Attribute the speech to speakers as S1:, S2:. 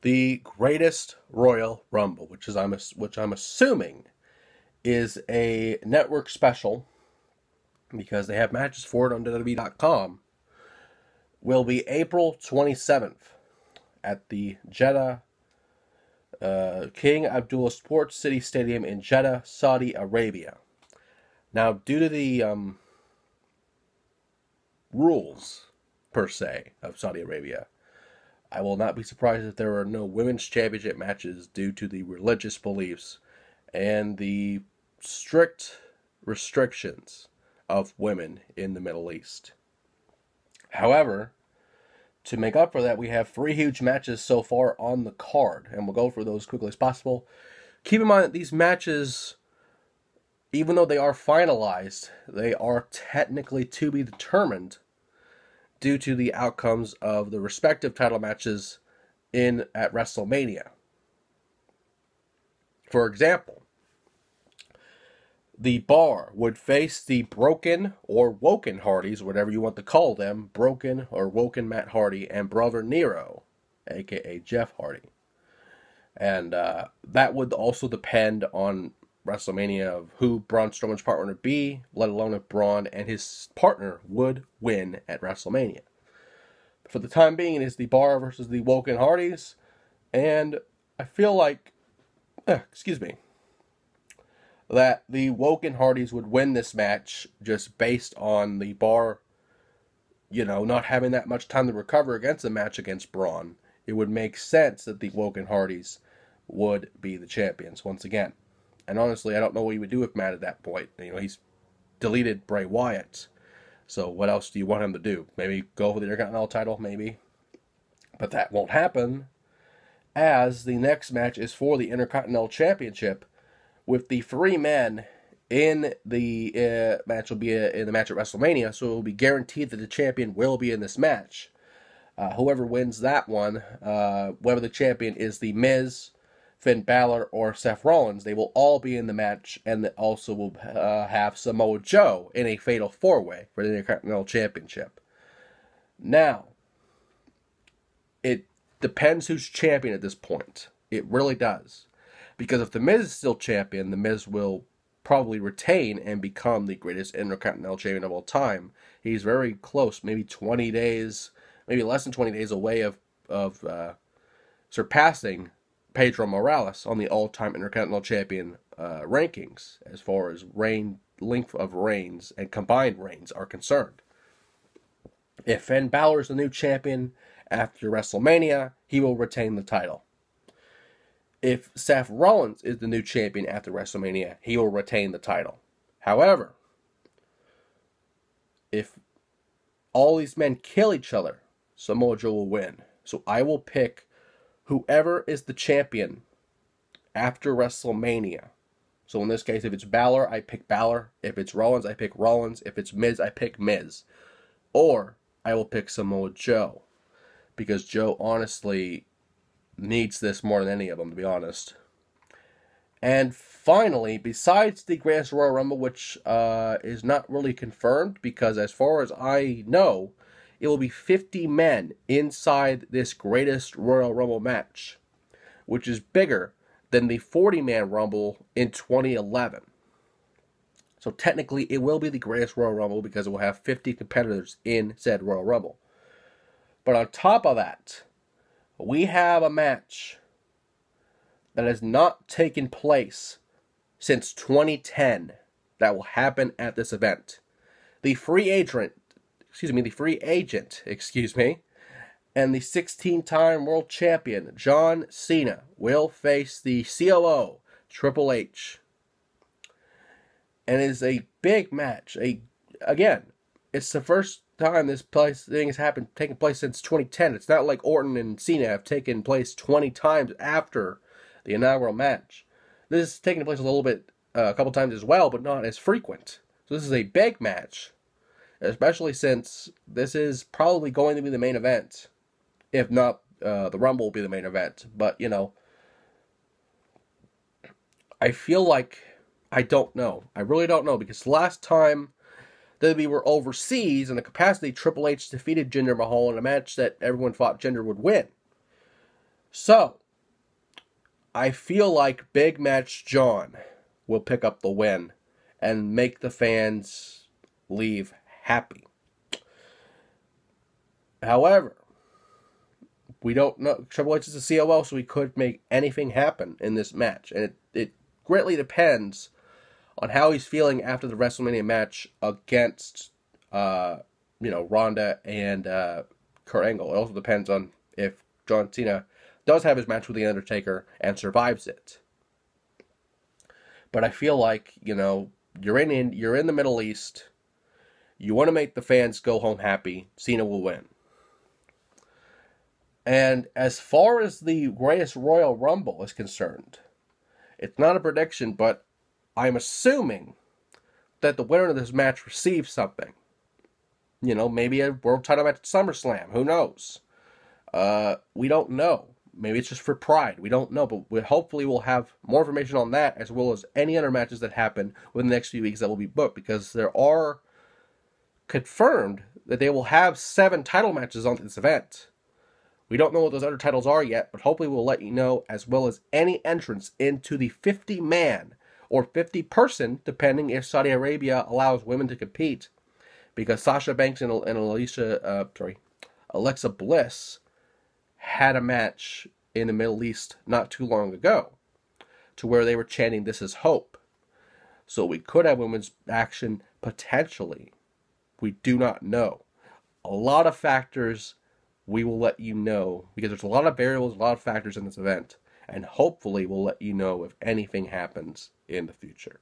S1: the greatest Royal Rumble, which I'm assuming is a network special because they have matches for it on WWE.com, will be April 27th at the Jeddah King Abdullah Sports City Stadium in Jeddah, Saudi Arabia. Now, due to the rules, per se, of Saudi Arabia, I will not be surprised if there are no women's championship matches due to the religious beliefs and the strict restrictions of women in the Middle East. However, to make up for that, we have 3 huge matches so far on the card, and we'll go through those as quickly as possible. Keep in mind that these matches, even though they are finalized, they are technically to be determined due to the outcomes of the respective title matches at WrestleMania. For example, the Bar would face the Broken or Woken Hardys, whatever you want to call them, Broken or Woken Matt Hardy and Brother Nero, aka Jeff Hardy. And that would also depend on WrestleMania of who Braun Strowman's partner would be, let alone if Braun and his partner would win at WrestleMania. For the time being, it is the Bar versus the Woken Hardys, and I feel like, that the Woken Hardys would win this match just based on the Bar, not having that much time to recover against the match against Braun. It would make sense that the Woken Hardys would be the champions once again. And honestly, I don't know what he would do with Matt at that point. He's deleted Bray Wyatt. So what else do you want him to do? Maybe go for the Intercontinental title, maybe. But that won't happen, as the next match is for the Intercontinental Championship, with the 3 men in the match will be in the match at WrestleMania, so it will be guaranteed that the champion will be in this match. Whoever wins that one, whether the champion is The Miz, Finn Balor, or Seth Rollins, they will all be in the match, and they also will have Samoa Joe in a fatal 4-way for the Intercontinental Championship. Now, it depends who's champion at this point. It really does. Because if The Miz is still champion, The Miz will probably retain and become the greatest Intercontinental Champion of all time. He's very close, maybe 20 days, maybe less than 20 days away of surpassing Pedro Morales on the all-time Intercontinental Champion rankings as far as length of reigns and combined reigns are concerned. If Finn Balor is the new champion after WrestleMania, he will retain the title. If Seth Rollins is the new champion after WrestleMania, he will retain the title. However, if all these men kill each other, Samoa Joe will win. So I will pick whoever is the champion after WrestleMania. So in this case, if it's Balor, I pick Balor. If it's Rollins, I pick Rollins. If it's Miz, I pick Miz. Or I will pick Samoa Joe, because Joe honestly needs this more than any of them, to be honest. And finally, besides the Greatest Royal Rumble, which is not really confirmed, because as far as I know, it will be 50 men inside this Greatest Royal Rumble match, which is bigger than the 40-man Rumble in 2011. So technically, it will be the Greatest Royal Rumble because it will have 50 competitors in said Royal Rumble. But on top of that, we have a match that has not taken place since 2010 that will happen at this event. The free agent, and the 16-time world champion John Cena will face the COO Triple H. And it is a big match. Again, it's the first time this thing has taken place since 2010. It's not like Orton and Cena have taken place 20 times after the inaugural match. This is taking place a couple times as well, but not as frequent. So this is a big match, especially since this is probably going to be the main event. If not, the Rumble will be the main event. But, I feel like I don't know. I really don't know, because last time that we were overseas in the capacity, Triple H defeated Jinder Mahal in a match that everyone thought Jinder would win. So, I feel like Big Match John will pick up the win and make the fans leave happy. However, we don't know. Triple H is a COO, so he could make anything happen in this match. And it greatly depends on how he's feeling after the WrestleMania match against, Ronda and Kurt Angle. It also depends on if John Cena does have his match with The Undertaker and survives it. But I feel like, you're in the Middle East. You want to make the fans go home happy. Cena will win. And as far as the Greatest Royal Rumble is concerned, it's not a prediction, but I'm assuming that the winner of this match receives something. Maybe a world title match at SummerSlam. Who knows? We don't know. Maybe it's just for pride. We don't know, but hopefully we'll have more information on that, as well as any other matches that happen within the next few weeks that will be booked, because there are confirmed that they will have 7 title matches on this event. We don't know what those other titles are yet, but hopefully we'll let you know, as well as any entrance into the 50-man or 50-person, depending if Saudi Arabia allows women to compete, because Sasha Banks and Alexa Bliss had a match in the Middle East not too long ago, to where they were chanting, "This is hope." So we could have women's action potentially. We do not know. A lot of factors. We will let you know, because there's a lot of variables, a lot of factors in this event, and hopefully we'll let you know if anything happens in the future.